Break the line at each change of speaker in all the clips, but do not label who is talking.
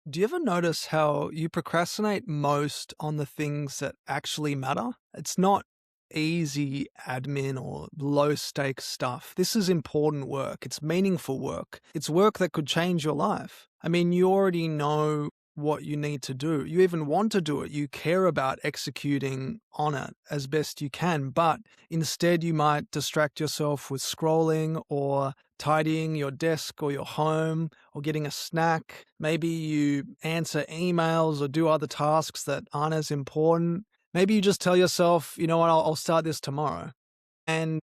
Do you ever notice how you procrastinate most on the things that actually matter? It's not easy admin or low stakes stuff. This is important work. It's meaningful work. It's work that could change your life. I mean, you already know what you need to do. You even want to do it. You care about executing on it as best you can, but instead you might distract yourself with scrolling or tidying your desk or your home or getting a snack. Maybe you answer emails or do other tasks that aren't as important. Maybe you just tell yourself, you know what, I'll start this tomorrow. And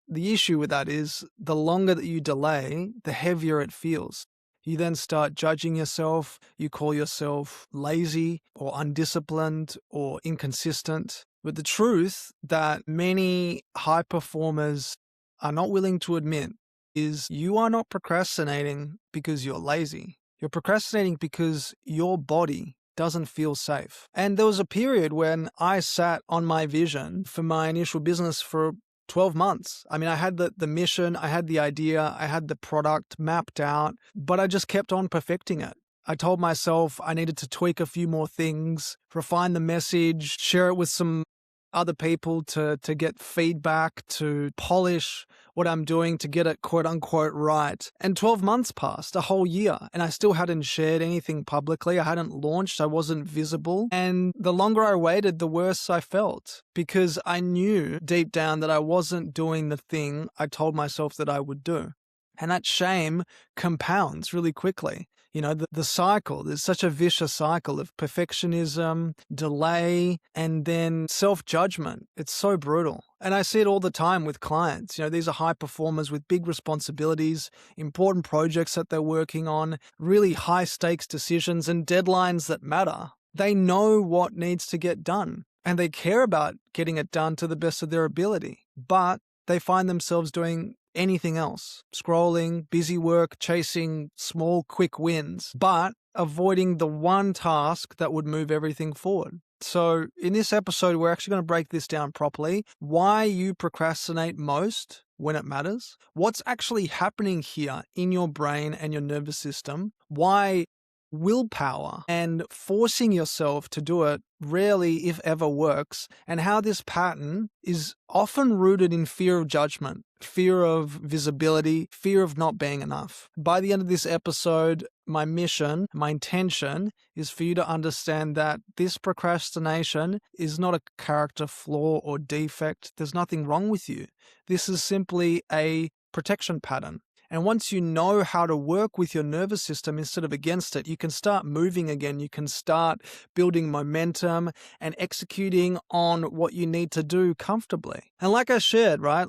the issue with that is the longer that you delay, the heavier it feels. You then start judging yourself. You call yourself lazy or undisciplined or inconsistent. But the truth that many high performers are not willing to admit is you are not procrastinating because you're lazy. You're procrastinating because your body doesn't feel safe. And there was a period when I sat on my vision for my initial business for 12 months. I mean, I had the mission, I had the idea, I had the product mapped out, but I just kept on perfecting it. I told myself I needed to tweak a few more things, refine the message, share it with some other people to get feedback, to polish what I'm doing to get it quote unquote right. And 12 months passed, a whole year, and I still hadn't shared anything publicly. I hadn't launched, I wasn't visible. And the longer I waited, the worse I felt because I knew deep down that I wasn't doing the thing I told myself that I would do. And that shame compounds really quickly. You know, the cycle, there's such a vicious cycle of perfectionism, delay, and then self-judgment. It's so brutal. And I see it all the time with clients. You know, these are high performers with big responsibilities, important projects that they're working on, really high stakes decisions and deadlines that matter. They know what needs to get done and they care about getting it done to the best of their ability. But they find themselves doing anything else, scrolling, busy work, chasing small, quick wins, but avoiding the one task that would move everything forward. So in this episode, we're actually going to break this down properly. Why you procrastinate most when it matters, what's actually happening here in your brain and your nervous system, why willpower and forcing yourself to do it rarely, if ever, works, and how this pattern is often rooted in fear of judgment, fear of visibility, fear of not being enough. By the end of this episode, my mission, my intention is for you to understand that this procrastination is not a character flaw or defect. There's nothing wrong with you. This is simply a protection pattern. And once you know how to work with your nervous system instead of against it, you can start moving again. You can start building momentum and executing on what you need to do comfortably. And like I shared, right?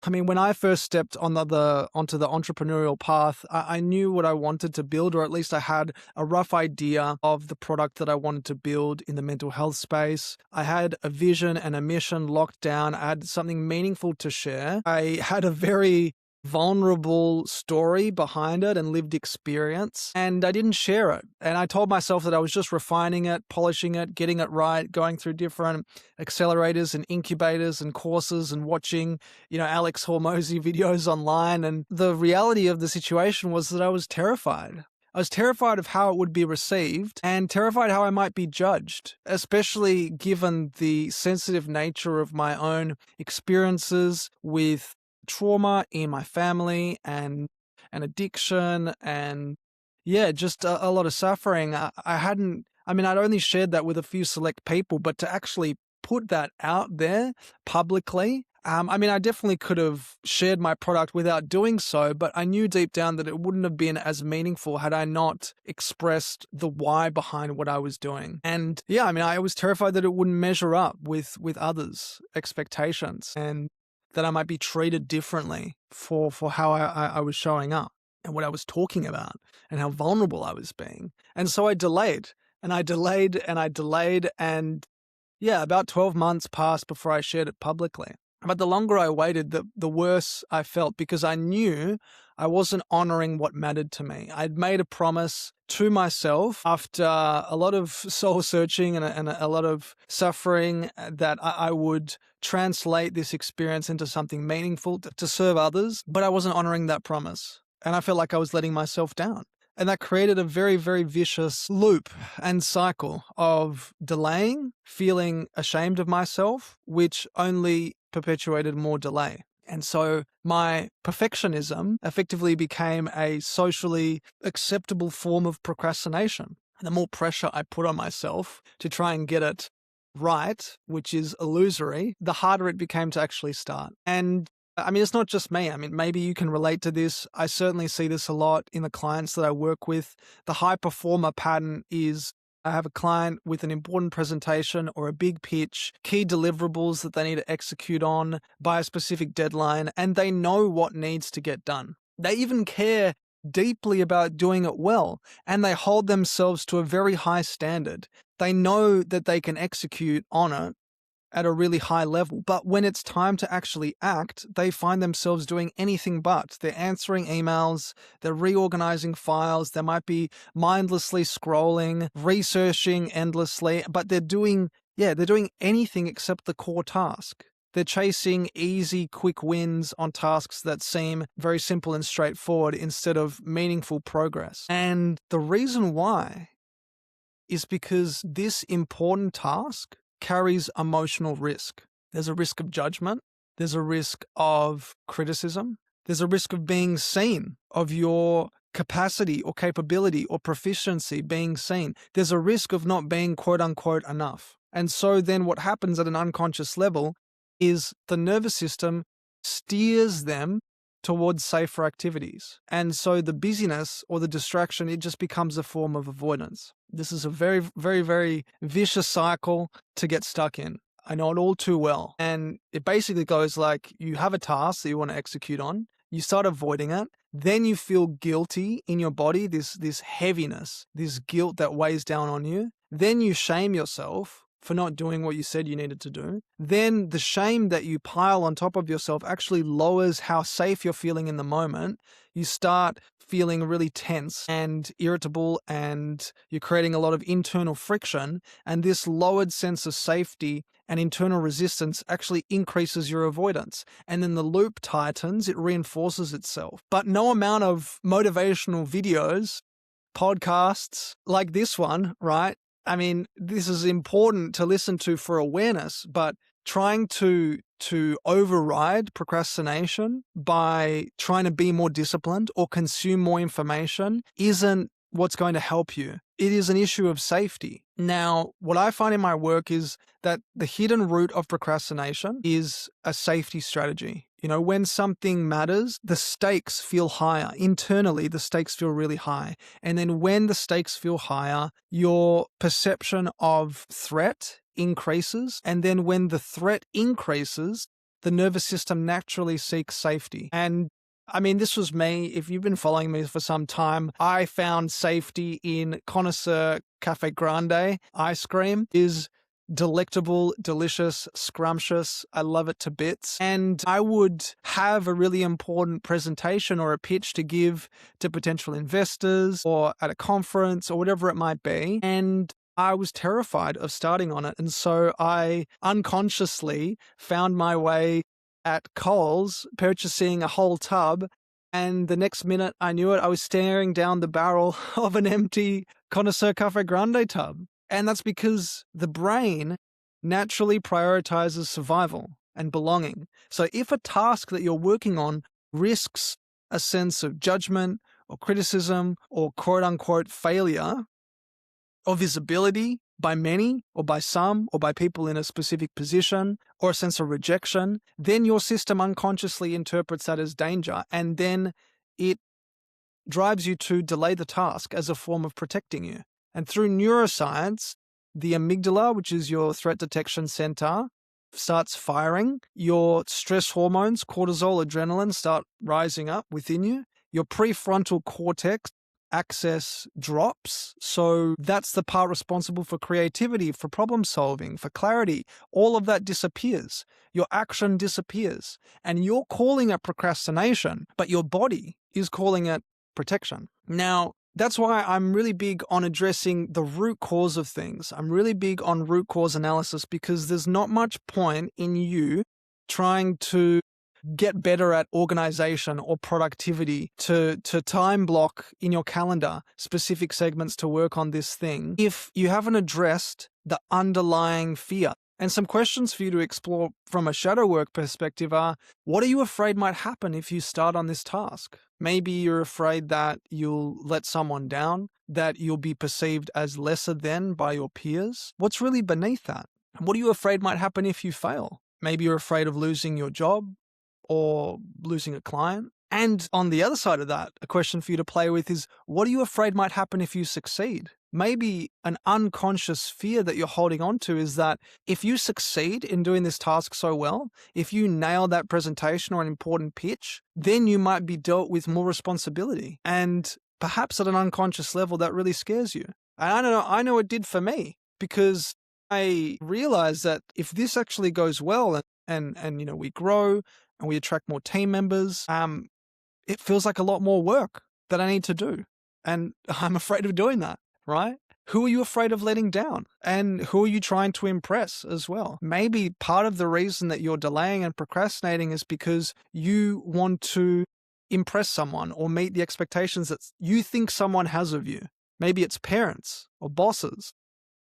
When I first stepped onto the entrepreneurial path, I knew what I wanted to build, or at least I had a rough idea of the product that I wanted to build in the mental health space. I had a vision and a mission locked down. I had something meaningful to share. I had a very vulnerable story behind it and lived experience, and I didn't share it. And I told myself that I was just refining it, polishing it, getting it right, going through different accelerators and incubators and courses and watching, Alex Hormozy videos online. And the reality of the situation was that I was terrified. I was terrified of how it would be received and terrified how I might be judged, especially given the sensitive nature of my own experiences with trauma in my family and addiction and just a lot of suffering. I'd only shared that with a few select people, but to actually put that out there publicly, I definitely could have shared my product without doing so, but I knew deep down that it wouldn't have been as meaningful had I not expressed the why behind what I was doing. And I was terrified that it wouldn't measure up with others' expectations and that I might be treated differently for how I was showing up and what I was talking about and how vulnerable I was being. And so I delayed and I delayed and I delayed, and about 12 months passed before I shared it publicly. But the longer I waited, the worse I felt, because I knew I wasn't honoring what mattered to me. I'd made a promise to myself after a lot of soul searching and a lot of suffering that I would translate this experience into something meaningful to serve others, but I wasn't honoring that promise. And I felt like I was letting myself down. And that created a very, very vicious loop and cycle of delaying, feeling ashamed of myself, which only perpetuated more delay. And so my perfectionism effectively became a socially acceptable form of procrastination. And the more pressure I put on myself to try and get it right, which is illusory, the harder it became to actually start. And I mean, it's not just me. I mean, maybe you can relate to this. I certainly see this a lot in the clients that I work with. The high performer pattern is I have a client with an important presentation or a big pitch, key deliverables that they need to execute on by a specific deadline, and they know what needs to get done. They even care deeply about doing it well, and they hold themselves to a very high standard. They know that they can execute on it at a really high level. But when it's time to actually act, they find themselves doing anything but. They're answering emails, they're reorganizing files, they might be mindlessly scrolling, researching endlessly, but they're doing anything except the core task. They're chasing easy, quick wins on tasks that seem very simple and straightforward instead of meaningful progress. And the reason why is because this important task carries emotional risk. There's a risk of judgment. There's a risk of criticism. There's a risk of being seen, of your capacity or capability or proficiency being seen. There's a risk of not being quote unquote enough. And so then what happens at an unconscious level is the nervous system steers them towards safer activities. And so the busyness or the distraction, it just becomes a form of avoidance. This is a very, very, very vicious cycle to get stuck in. I know it all too well. And it basically goes like you have a task that you want to execute on, you start avoiding it, then you feel guilty in your body, this heaviness, this guilt that weighs down on you. Then you shame yourself for not doing what you said you needed to do. Then the shame that you pile on top of yourself actually lowers how safe you're feeling in the moment. You start feeling really tense and irritable, and you're creating a lot of internal friction. And this lowered sense of safety and internal resistance actually increases your avoidance. And then the loop tightens, it reinforces itself. But no amount of motivational videos, podcasts like this one, right? I mean, this is important to listen to for awareness, but trying to override procrastination by trying to be more disciplined or consume more information isn't what's going to help you. It is an issue of safety. Now, what I find in my work is that the hidden root of procrastination is a safety strategy. You know, when something matters, the stakes feel higher. Internally, the stakes feel really high. And then when the stakes feel higher, your perception of threat increases. And then when the threat increases, the nervous system naturally seeks safety. And I mean, this was me. If you've been following me for some time, I found safety in Connoisseur Cafe Grande ice cream. Is delectable, delicious, scrumptious. I love it to bits. And I would have a really important presentation or a pitch to give to potential investors or at a conference or whatever it might be. And I was terrified of starting on it. And so I unconsciously found my way at Coles, purchasing a whole tub, and the next minute I knew it, I was staring down the barrel of an empty Connoisseur Cafe Grande tub. And that's because the brain naturally prioritizes survival and belonging. So if a task that you're working on risks a sense of judgment or criticism or quote unquote failure or visibility by many or by some or by people in a specific position or a sense of rejection, then your system unconsciously interprets that as danger, and then it drives you to delay the task as a form of protecting you. And through neuroscience, the amygdala, which is your threat detection center, starts firing. Your stress hormones, cortisol, adrenaline, start rising up within you. Your prefrontal cortex access drops. So that's the part responsible for creativity, for problem solving, for clarity. All of that disappears. Your action disappears. And you're calling it procrastination, but your body is calling it protection. Now, that's why I'm really big on addressing the root cause of things. I'm really big on root cause analysis because there's not much point in you trying to get better at organization or productivity, to time block in your calendar specific segments to work on this thing, if you haven't addressed the underlying fear. And some questions for you to explore from a shadow work perspective are, what are you afraid might happen if you start on this task? Maybe you're afraid that you'll let someone down, that you'll be perceived as lesser than by your peers. What's really beneath that? And what are you afraid might happen if you fail? Maybe you're afraid of losing your job or losing a client. And on the other side of that, a question for you to play with is, what are you afraid might happen if you succeed? Maybe an unconscious fear that you're holding on to is that if you succeed in doing this task so well, if you nail that presentation or an important pitch, then you might be dealt with more responsibility. And perhaps at an unconscious level, that really scares you. And I know it did for me, because I realized that if this actually goes well and we grow and we attract more team members, it feels like a lot more work that I need to do. And I'm afraid of doing that. Right? Who are you afraid of letting down? And who are you trying to impress as well? Maybe part of the reason that you're delaying and procrastinating is because you want to impress someone or meet the expectations that you think someone has of you. Maybe it's parents or bosses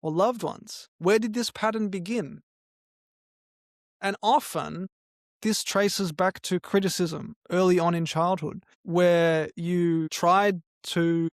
or loved ones. Where did this pattern begin? And often this traces back to criticism early on in childhood, where you tried to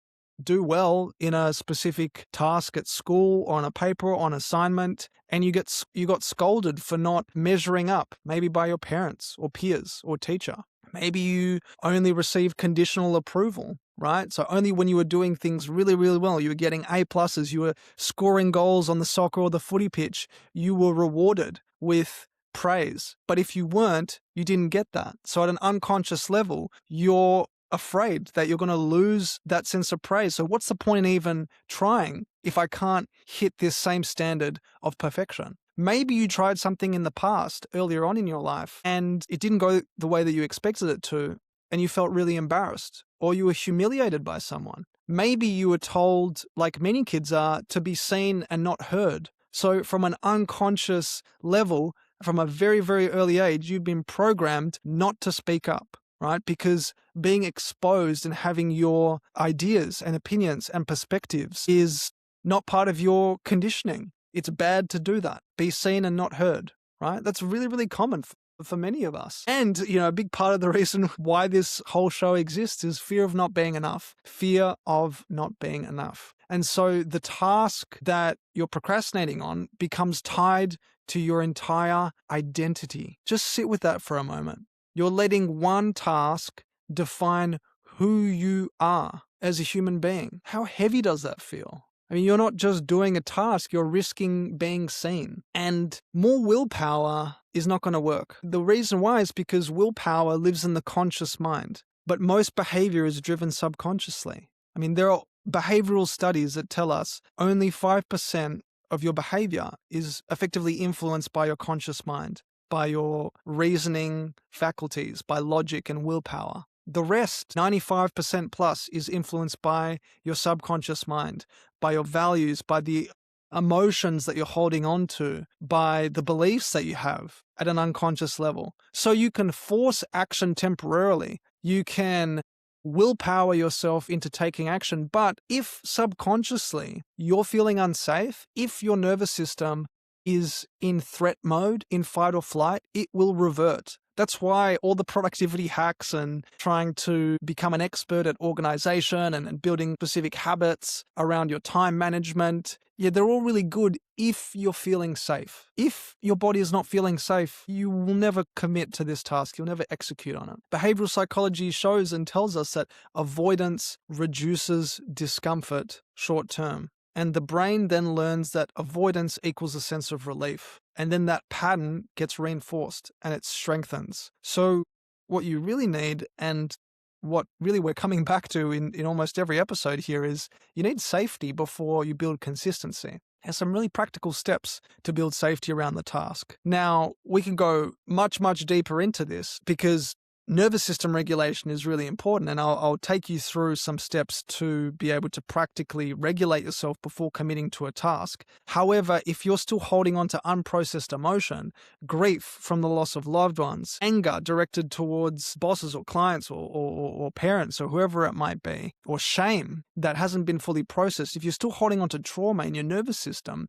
do well in a specific task at school or on a paper or on assignment, and you got scolded for not measuring up, maybe by your parents or peers or teacher. Maybe you only received conditional approval, right? So only when you were doing things really, really well, you were getting A+, you were scoring goals on the soccer or the footy pitch, you were rewarded with praise. But if you weren't, you didn't get that. So at an unconscious level, you're afraid that you're going to lose that sense of praise. So what's the point in even trying if I can't hit this same standard of perfection? Maybe you tried something in the past earlier on in your life and it didn't go the way that you expected it to, and you felt really embarrassed, or you were humiliated by someone. Maybe you were told, like many kids are, to be seen and not heard. So from an unconscious level, from a very, very early age, you've been programmed not to speak up. Right? Because being exposed and having your ideas and opinions and perspectives is not part of your conditioning. It's bad to do that. Be seen and not heard, right? That's really, really common for many of us. And, a big part of the reason why this whole show exists is fear of not being enough. Fear of not being enough. And so the task that you're procrastinating on becomes tied to your entire identity. Just sit with that for a moment. You're letting one task define who you are as a human being. How heavy does that feel? I mean, you're not just doing a task, you're risking being seen. And more willpower is not going to work. The reason why is because willpower lives in the conscious mind, but most behavior is driven subconsciously. I mean, there are behavioral studies that tell us only 5% of your behavior is effectively influenced by your conscious mind, by your reasoning faculties, by logic and willpower. The rest, 95% plus, is influenced by your subconscious mind, by your values, by the emotions that you're holding on to, by the beliefs that you have at an unconscious level. So you can force action temporarily. You can willpower yourself into taking action. But if subconsciously you're feeling unsafe, if your nervous system is in threat mode, in fight or flight, it will revert. That's why all the productivity hacks and trying to become an expert at organization and building specific habits around your time management, they're all really good if you're feeling safe. If your body is not feeling safe, you will never commit to this task. You'll never execute on it. Behavioral psychology shows and tells us that avoidance reduces discomfort short term. And the brain then learns that avoidance equals a sense of relief. And then that pattern gets reinforced and it strengthens. So what you really need, and what really we're coming back to in almost every episode here, is you need safety before you build consistency. There's some really practical steps to build safety around the task. Now, we can go much, much deeper into this because nervous system regulation is really important, and I'll take you through some steps to be able to practically regulate yourself before committing to a task. However, if you're still holding on to unprocessed emotion, grief from the loss of loved ones, anger directed towards bosses or clients or parents or whoever it might be, or shame that hasn't been fully processed, if you're still holding on to trauma in your nervous system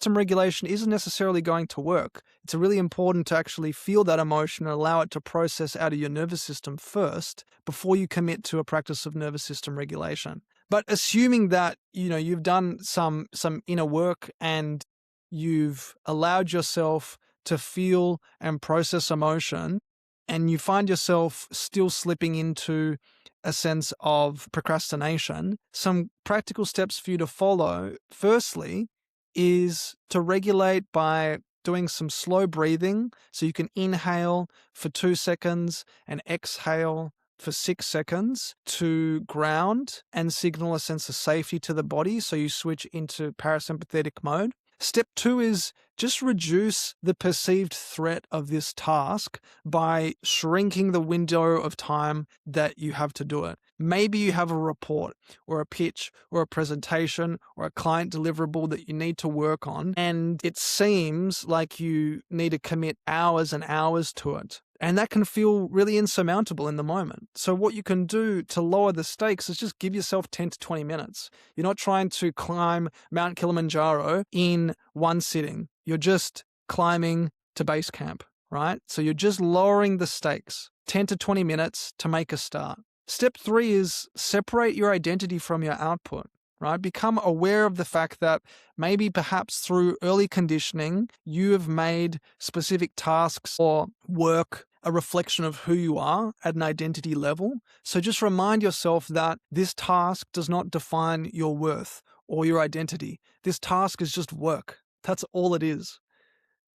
regulation isn't necessarily going to work. It's really important to actually feel that emotion and allow it to process out of your nervous system first before you commit to a practice of nervous system regulation. But assuming that, you've done some inner work and you've allowed yourself to feel and process emotion, and you find yourself still slipping into a sense of procrastination, some practical steps for you to follow, firstly, is to regulate by doing some slow breathing. So you can inhale for 2 seconds and exhale for 6 seconds to ground and signal a sense of safety to the body. So you switch into parasympathetic mode. Step 2 is just reduce the perceived threat of this task by shrinking the window of time that you have to do it. Maybe you have a report or a pitch or a presentation or a client deliverable that you need to work on, and it seems like you need to commit hours and hours to it. And that can feel really insurmountable in the moment. So what you can do to lower the stakes is just give yourself 10 to 20 minutes. You're not trying to climb Mount Kilimanjaro in one sitting. You're just climbing to base camp, right? So you're just lowering the stakes, 10 to 20 minutes to make a start. Step 3 is separate your identity from your output, right? Become aware of the fact that maybe perhaps through early conditioning, you have made specific tasks or work a reflection of who you are at an identity level. So just remind yourself that this task does not define your worth or your identity. This task is just work. That's all it is,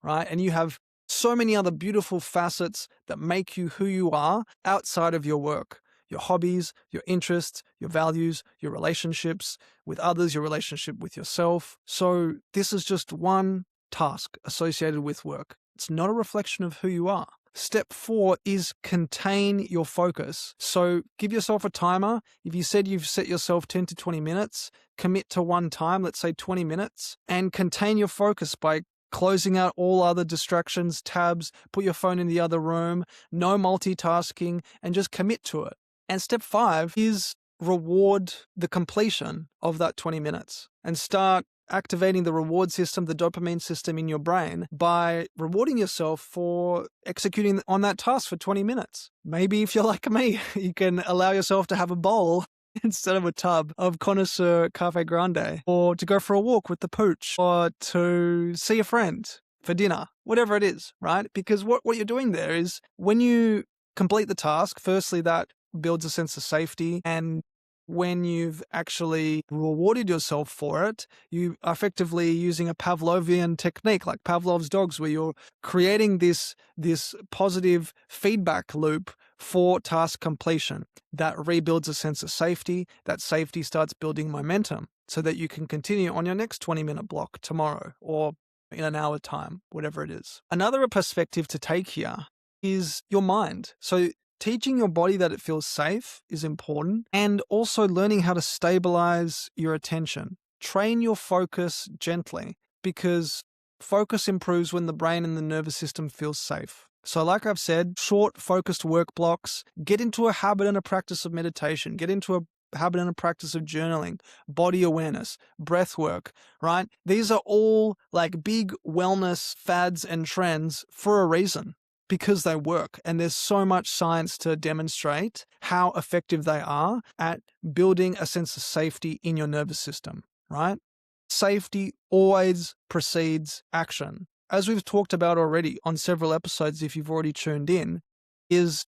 right? And you have so many other beautiful facets that make you who you are outside of your work. Your hobbies, your interests, your values, your relationships with others, your relationship with yourself. So this is just one task associated with work. It's not a reflection of who you are. Step 4 is contain your focus. So give yourself a timer. If you said you've set yourself 10 to 20 minutes, commit to one time, let's say 20 minutes, and contain your focus by closing out all other distractions, tabs, put your phone in the other room, no multitasking, and just commit to it. And step 5 is reward the completion of that 20 minutes and start activating the reward system, the dopamine system in your brain by rewarding yourself for executing on that task for 20 minutes. Maybe if you're like me, you can allow yourself to have a bowl instead of a tub of connoisseur Cafe Grande, or to go for a walk with the pooch, or to see a friend for dinner, whatever it is, right? Because what you're doing there is when you complete the task, firstly, that builds a sense of safety, and when you've actually rewarded yourself for it, you are effectively using a Pavlovian technique like Pavlov's dogs, where you're creating this positive feedback loop for task completion that rebuilds a sense of safety. That safety starts building momentum so that you can continue on your next 20-minute block tomorrow or in an hour time, whatever it is. Another perspective to take here is your mind. So teaching your body that it feels safe is important, and also learning how to stabilize your attention. Train your focus gently, because focus improves when the brain and the nervous system feels safe. So like I've said, short focused work blocks, get into a habit and a practice of meditation, get into a habit and a practice of journaling, body awareness, breath work, right? These are all like big wellness fads and trends for a reason, because they work, and there's so much science to demonstrate how effective they are at building a sense of safety in your nervous system, right? Safety always precedes action. As we've talked about already on several episodes, if you've already tuned in, there's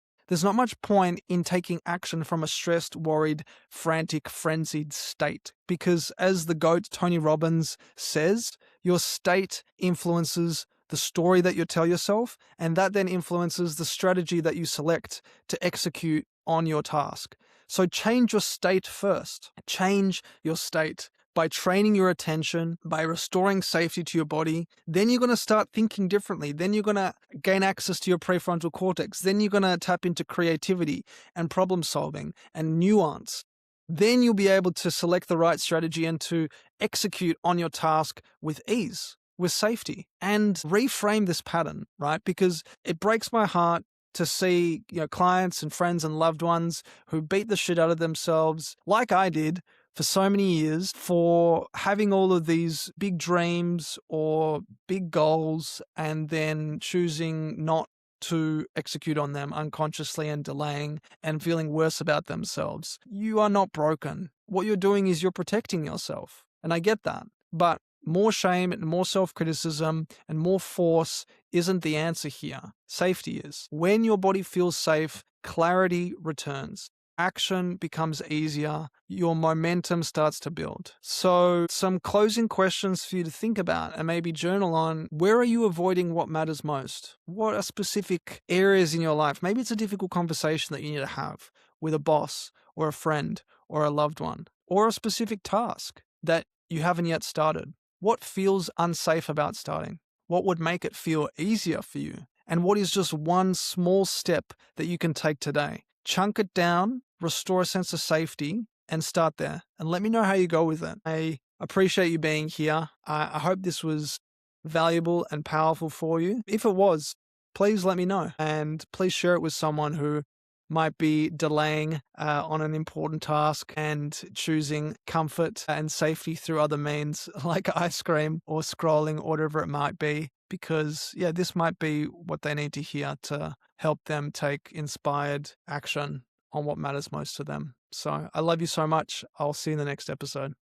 not much point in taking action from a stressed, worried, frantic, frenzied state, because as the GOAT Tony Robbins says, your state influences the story that you tell yourself, and that then influences the strategy that you select to execute on your task. So change your state first. Change your state by training your attention, by restoring safety to your body, then you're going to start thinking differently. Then you're going to gain access to your prefrontal cortex. Then you're going to tap into creativity and problem solving and nuance. Then you'll be able to select the right strategy and to execute on your task with ease, with safety, and reframe this pattern, right? Because it breaks my heart to see, clients and friends and loved ones who beat the shit out of themselves, like I did for so many years, for having all of these big dreams or big goals and then choosing not to execute on them unconsciously and delaying and feeling worse about themselves. You are not broken. What you're doing is you're protecting yourself. And I get that. But more shame and more self-criticism and more force isn't the answer here. Safety is. When your body feels safe, clarity returns. Action becomes easier. Your momentum starts to build. So some closing questions for you to think about and maybe journal on: where are you avoiding what matters most? What are specific areas in your life? Maybe it's a difficult conversation that you need to have with a boss or a friend or a loved one, or a specific task that you haven't yet started. What feels unsafe about starting? What would make it feel easier for you? And what is just one small step that you can take today? Chunk it down, restore a sense of safety, and start there. And let me know how you go with it. I appreciate you being here. I hope this was valuable and powerful for you. If it was, please let me know. And please share it with someone who might be delaying on an important task and choosing comfort and safety through other means like ice cream or scrolling or whatever it might be. Because, this might be what they need to hear to help them take inspired action on what matters most to them. So I love you so much. I'll see you in the next episode.